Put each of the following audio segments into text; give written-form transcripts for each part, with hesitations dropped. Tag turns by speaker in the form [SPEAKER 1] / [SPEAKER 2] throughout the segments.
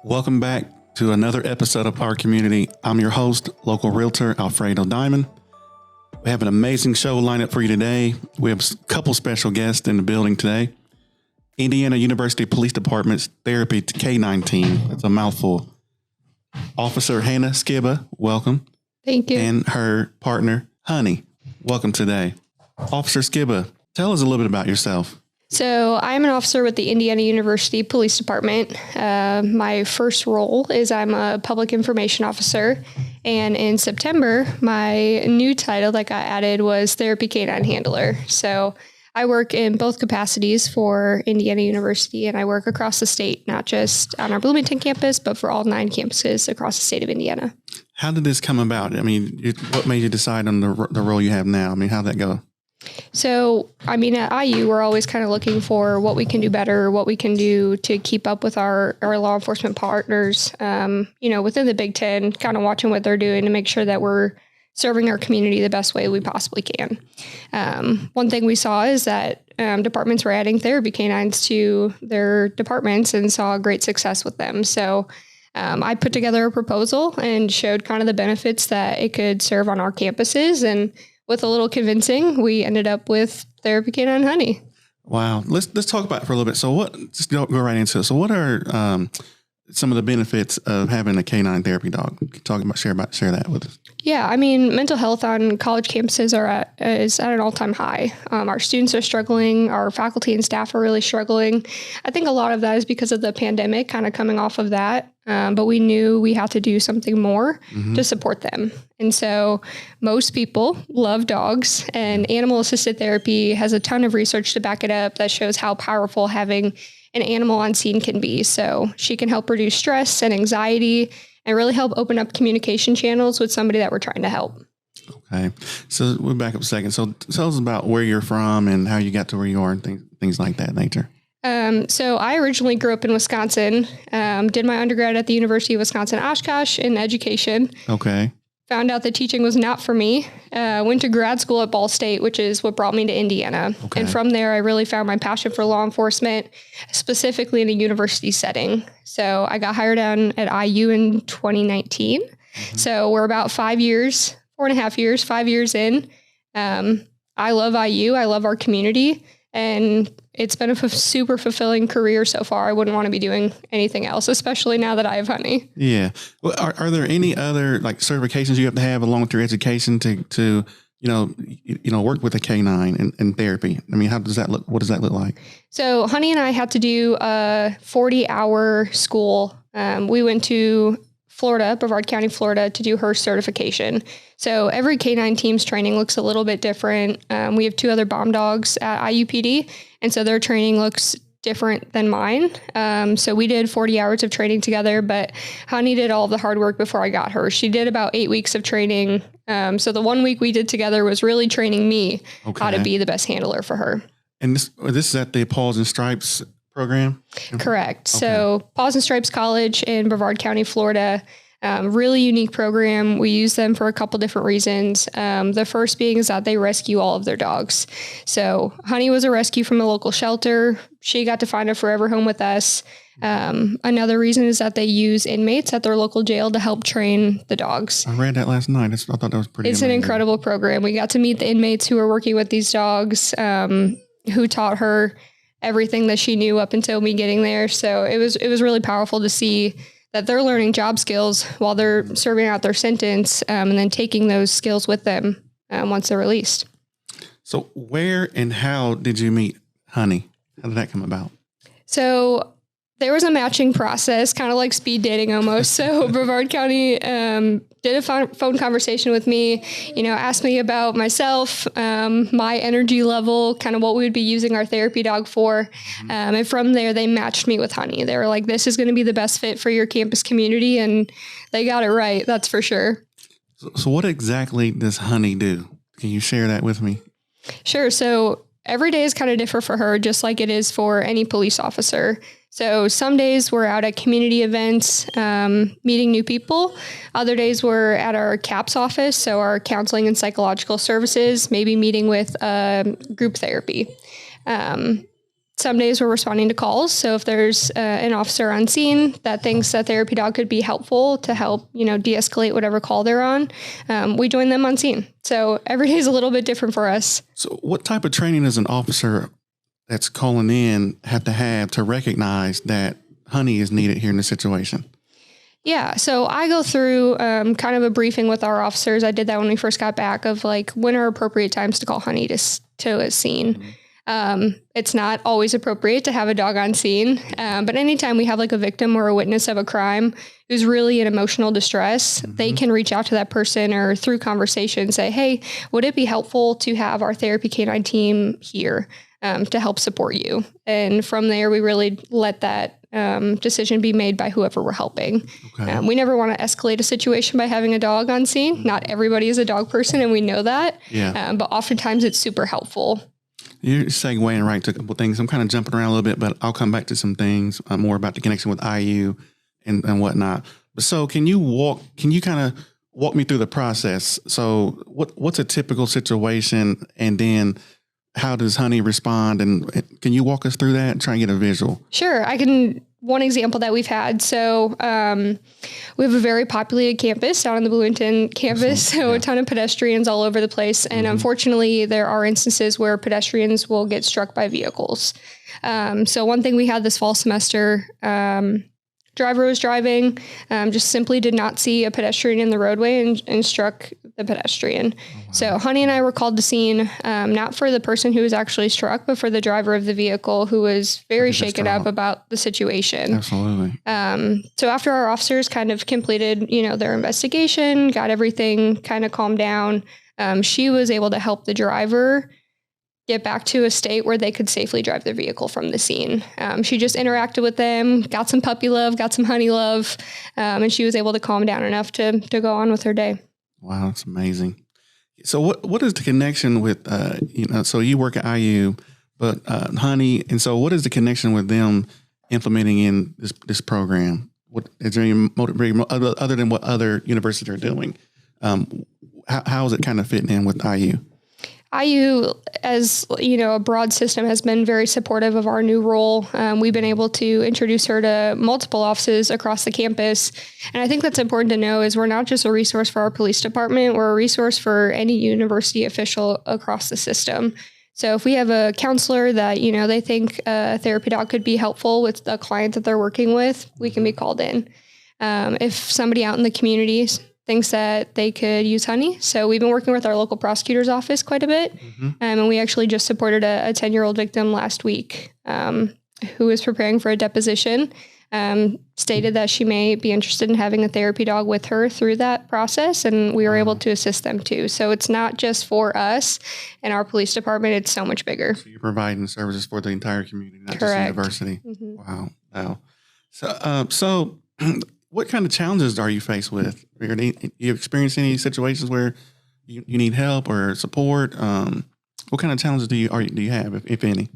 [SPEAKER 1] Welcome back to another episode of Our Community. I'm your host, local realtor Alfredo Diamond. We have an amazing show lined up for you today. We have a couple special guests in the building today. Indiana University Police Department's Therapy K-9 team. That's a mouthful. Officer Hannah Skiba, welcome.
[SPEAKER 2] Thank you.
[SPEAKER 1] And her partner, Honey, welcome today. Officer Skiba, tell us a little bit about yourself.
[SPEAKER 2] So I'm an officer with the Indiana University Police Department. My first role is I'm a public information officer. And in September, my new title that got added was Therapy K-9 Handler. So I work in both capacities for Indiana University, and I work across the state, not just on our Bloomington campus, but for all 9 campuses across the state of Indiana.
[SPEAKER 1] How did this come about? I mean, what made you decide on the role you have now? I mean, how'd that go?
[SPEAKER 2] So, I mean, at IU, we're always kind of looking for what we can do better, what we can do to keep up with our law enforcement partners, within the Big Ten, kind of watching what they're doing to make sure that we're serving our community the best way we possibly can. One thing we saw is that departments were adding therapy canines to their departments and saw great success with them. So I put together a proposal and showed kind of the benefits that it could serve on our campuses. And with a little convincing, we ended up with Therapy K-9 Honey.
[SPEAKER 1] Wow. Let's talk about it for a little bit. So just go right into it. So what are some of the benefits of having a canine therapy dog? Share that with us.
[SPEAKER 2] Yeah, I mean, mental health on college campuses is at an all-time high. Our students are struggling. Our faculty and staff are really struggling. I think a lot of that is because of the pandemic, kind of coming off of that. But we knew we had to do something more to support them. And so most people love dogs, and animal-assisted therapy has a ton of research to back it up that shows how powerful having an animal on scene can be. So she can help reduce stress and anxiety and really help open up communication channels with somebody that we're trying to help.
[SPEAKER 1] Okay. So we'll back up a second. So tell us about where you're from and how you got to where you are and things like that nature.
[SPEAKER 2] So I originally grew up in Wisconsin, did my undergrad at the University of Wisconsin-Oshkosh in education.
[SPEAKER 1] Okay.
[SPEAKER 2] Found out that teaching was not for me. Went to grad school at Ball State, which is what brought me to Indiana. Okay. And from there, I really found my passion for law enforcement, specifically in a university setting. So I got hired on at IU in 2019. So we're about 5 years, 4.5 years, 5 years in. I love IU. I love our community. And it's been a super fulfilling career so far. I wouldn't want to be doing anything else, especially now that I have Honey.
[SPEAKER 1] Yeah. Well, are there any other certifications you have to have along with your education to work with a canine in therapy? I mean, how does that look? What does that look like? So
[SPEAKER 2] Honey and I had to do a 40-hour school. We went to Florida, Brevard County, Florida, to do her certification. So every K-9 team's training looks a little bit different. We have 2 other bomb dogs at IUPD, and so their training looks different than mine. So we did 40 hours of training together, but Honey did all of the hard work before I got her. She did about 8 weeks of training. So the 1 week we did together was really training me how to be the best handler for her.
[SPEAKER 1] And this is at the Paws and Stripes program?
[SPEAKER 2] Correct. Okay. So Paws and Stripes College in Brevard County, Florida, really unique program. We use them for a couple different reasons. The first being is that they rescue all of their dogs. So Honey was a rescue from a local shelter. She got to find a forever home with us. Another reason is that they use inmates at their local jail to help train the dogs. I
[SPEAKER 1] read that last night. I thought that was pretty amazing.
[SPEAKER 2] An incredible program. We got to meet the inmates who were working with these dogs, who taught her everything that she knew up until me getting there. So it was really powerful to see that they're learning job skills while they're serving out their sentence, and then taking those skills with them once they're released.
[SPEAKER 1] So where and how did you meet Honey? How did that come about?
[SPEAKER 2] So there was a matching process, kind of like speed dating almost. So Brevard County did a phone conversation with me, asked me about myself, my energy level, kind of what we would be using our therapy dog for. And from there, they matched me with Honey. They were like, this is going to be the best fit for your campus community. And they got it right. That's for sure.
[SPEAKER 1] So what exactly does Honey do? Can you share that with me?
[SPEAKER 2] Sure. So every day is kind of different for her, just like it is for any police officer. So some days we're out at community events, meeting new people. Other days we're at our CAPS office, so our counseling and psychological services, maybe meeting with group therapy. Some days we're responding to calls. So if there's an officer on scene that thinks a therapy dog could be helpful to help, de-escalate whatever call they're on, we join them on scene. So every day is a little bit different for us.
[SPEAKER 1] So what type of training does an officer that's calling in have to recognize that honey is needed here in the situation?
[SPEAKER 2] Yeah. So I go through kind of a briefing with our officers. I did that when we first got back of like, when are appropriate times to call honey to a scene. It's not always appropriate to have a dog on scene. But anytime we have like a victim or a witness of a crime who's really in emotional distress, they can reach out to that person or through conversation say, hey, would it be helpful to have our therapy canine team here to help support you? And from there, we really let that decision be made by whoever we're helping. Okay. We never want to escalate a situation by having a dog on scene. Not everybody is a dog person, and we know that. Yeah. But oftentimes it's super helpful.
[SPEAKER 1] You're segueing right to a couple things. I'm kind of jumping around a little bit, but I'll come back to some things more about the connection with IU and whatnot. But so can you kind of walk me through the process? So what's a typical situation, and then how does honey respond? And can you walk us through that and try and get a visual? Sure.
[SPEAKER 2] I can. One example that we've had. So we have a very populated campus down on the Bloomington campus. So a ton of pedestrians all over the place. And unfortunately, there are instances where pedestrians will get struck by vehicles. So one thing we had this fall semester, driver was driving, just simply did not see a pedestrian in the roadway and struck the pedestrian. Oh, wow. So Honey and I were called to scene, not for the person who was actually struck, but for the driver of the vehicle who was very shaken up about the situation.
[SPEAKER 1] Absolutely.
[SPEAKER 2] So after our officers kind of completed, their investigation, got everything kind of calmed down, she was able to help the driver get back to a state where they could safely drive their vehicle from the scene. She just interacted with them, got some puppy love, got some honey love, and she was able to calm down enough to go on with her day.
[SPEAKER 1] Wow, that's amazing. So what is the connection with, so you work at IU, but Honey, and so what is the connection with them implementing in this program? What is there any motive other than what other universities are doing? How is it kind of fitting in with IU?
[SPEAKER 2] IU, as a broad system, has been very supportive of our new role. We've been able to introduce her to multiple offices across the campus. And I think that's important to know is we're not just a resource for our police department, we're a resource for any university official across the system. So if we have a counselor that, they think a therapy dog could be helpful with the client that they're working with, we can be called in. If somebody out in the community thinks that they could use honey. So we've been working with our local prosecutor's office quite a bit. And we actually just supported a 10-year-old victim last week who was preparing for a deposition, stated that she may be interested in having a therapy dog with her through that process. And we were able to assist them too. So it's not just for us and our police department. It's so much bigger. So
[SPEAKER 1] you're providing services for the entire community, not
[SPEAKER 2] Correct.
[SPEAKER 1] Just the university. Wow. So what kind of challenges are you faced with? You experienced any situations where you need help or support? What kind of challenges do you have, if any?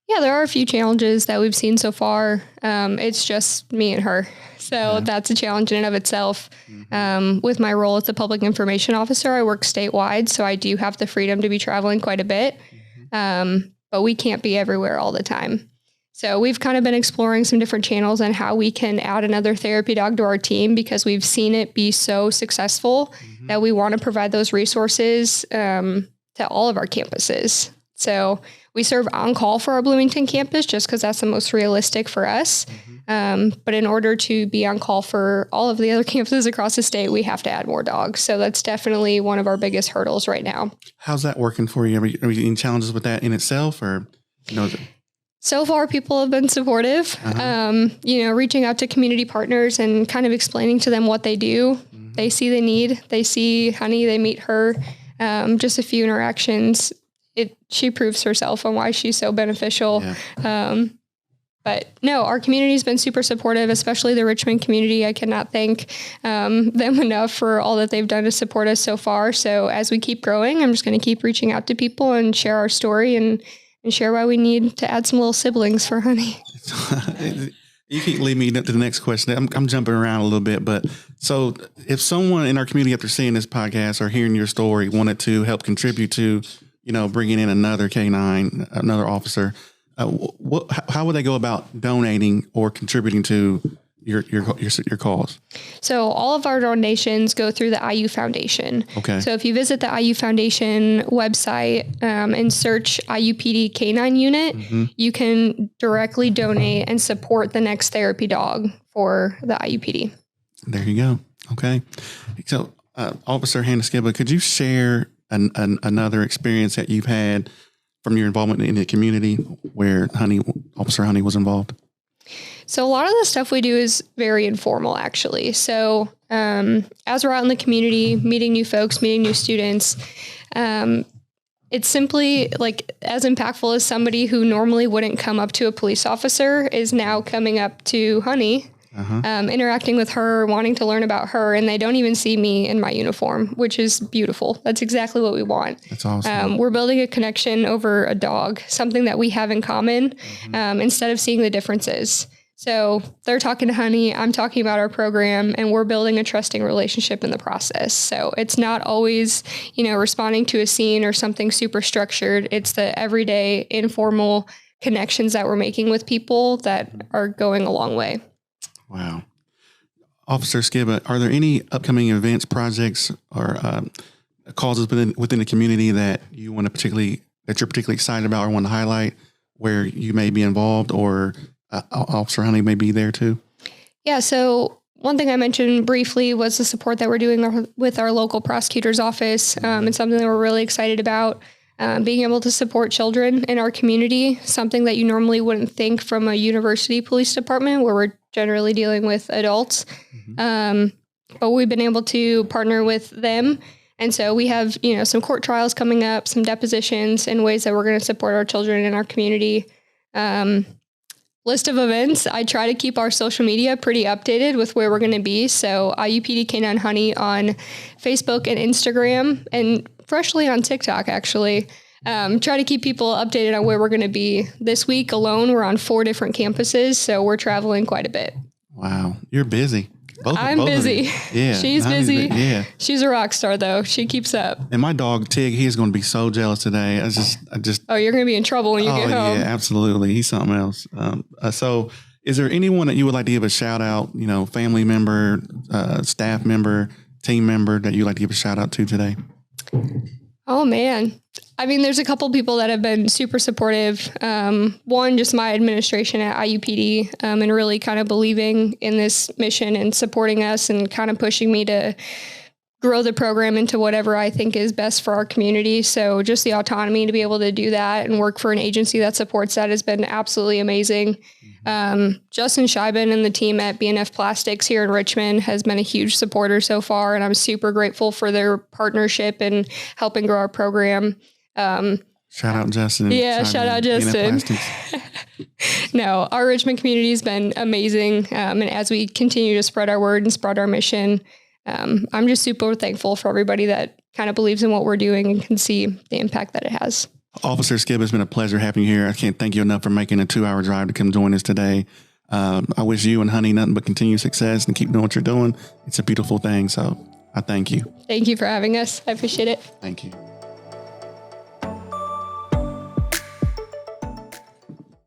[SPEAKER 2] Yeah, there are a few challenges that we've seen so far. It's just me and her. So that's a challenge in and of itself. With my role as the public information officer, I work statewide, so I do have the freedom to be traveling quite a bit. But we can't be everywhere all the time. So we've kind of been exploring some different channels on how we can add another therapy dog to our team because we've seen it be so successful that we want to provide those resources to all of our campuses. So we serve on call for our Bloomington campus just because that's the most realistic for us. But in order to be on call for all of the other campuses across the state, we have to add more dogs. So that's definitely one of our biggest hurdles right now.
[SPEAKER 1] How's that working for you? Are you any challenges with that in itself, or
[SPEAKER 2] So far, people have been supportive, reaching out to community partners and kind of explaining to them what they do. They see the need. They see Honey. They meet her. Just a few interactions. She proves herself on why she's so beneficial. Yeah. But no, our community's been super supportive, especially the Richmond community. I cannot thank them enough for all that they've done to support us so far. So as we keep growing, I'm just going to keep reaching out to people and share our story and share why we need to add some little siblings for Honey.
[SPEAKER 1] You can't lead me to the next question. I'm jumping around a little bit, but so if someone in our community, after seeing this podcast or hearing your story, wanted to help contribute to, bringing in another K-9, another officer, How would they go about donating or contributing to your cause?
[SPEAKER 2] So all of our donations go through the IU Foundation.
[SPEAKER 1] Okay.
[SPEAKER 2] So if you visit the IU Foundation website and search IUPD K-9 unit, you can directly donate and support the next therapy dog for the IUPD.
[SPEAKER 1] There you go. Okay. So Officer Hannah Skiba, could you share another experience that you've had from your involvement in the community where Officer Honey was involved?
[SPEAKER 2] So a lot of the stuff we do is very informal, actually. So as we're out in the community, meeting new folks, meeting new students, it's simply like as impactful as somebody who normally wouldn't come up to a police officer is now coming up to Honey, interacting with her, wanting to learn about her, and they don't even see me in my uniform, which is beautiful. That's exactly what we want.
[SPEAKER 1] That's awesome.
[SPEAKER 2] We're building a connection over a dog, something that we have in common, instead of seeing the differences. So they're talking to Honey, I'm talking about our program, and we're building a trusting relationship in the process. So it's not always, responding to a scene or something super structured. It's the everyday informal connections that we're making with people that are going a long way.
[SPEAKER 1] Wow. Officer Skibba, are there any upcoming events, projects, or causes within the community that you're particularly excited about or want to highlight where you may be involved, or Officer Honey may be there too? Yeah.
[SPEAKER 2] So one thing I mentioned briefly was the support that we're doing with our local prosecutor's office. It's something that we're really excited about. Being able to support children in our community, something that you normally wouldn't think from a university police department where we're generally dealing with adults. But we've been able to partner with them. And so we have, some court trials coming up, some depositions, and ways that we're going to support our children in our community. List of events. I try to keep our social media pretty updated with where we're going to be. So IUPD K-9 Honey on Facebook and Instagram, and freshly on TikTok, actually. Try to keep people updated on where we're going to be. This week alone, we're on 4 different campuses, so we're traveling quite a bit.
[SPEAKER 1] Wow. You're busy.
[SPEAKER 2] I'm busy.
[SPEAKER 1] Yeah.
[SPEAKER 2] She's busy.
[SPEAKER 1] Yeah.
[SPEAKER 2] She's a rock star, though. She keeps up.
[SPEAKER 1] And my dog, Tig, he's going to be so jealous today. I just.
[SPEAKER 2] Oh, you're going to be in trouble when you get home.
[SPEAKER 1] Yeah, absolutely. He's something else. So is there anyone that you would like to give a shout out, family member, staff member, team member that you'd like to give a shout out to today?
[SPEAKER 2] Oh, man. I mean, there's a couple people that have been super supportive. One, just my administration at IUPD, and really kind of believing in this mission and supporting us and kind of pushing me to grow the program into whatever I think is best for our community. So just the autonomy to be able to do that and work for an agency that supports that has been absolutely amazing. Justin Scheiben and the team at BNF Plastics here in Richmond has been a huge supporter so far, and I'm super grateful for their partnership and helping grow our program.
[SPEAKER 1] Shout out Justin.
[SPEAKER 2] Yeah, shout out Justin. No, our Richmond community has been amazing. And as we continue to spread our word and spread our mission, I'm just super thankful for everybody that kind of believes in what we're doing and can see the impact that it has.
[SPEAKER 1] Officer Skibba, it's been a pleasure having you here. I can't thank you enough for making a 2-hour drive to come join us today. I wish you and Honey nothing but continued success and keep doing what you're doing. It's a beautiful thing. So I thank you.
[SPEAKER 2] Thank you for having us. I appreciate it.
[SPEAKER 1] Thank you.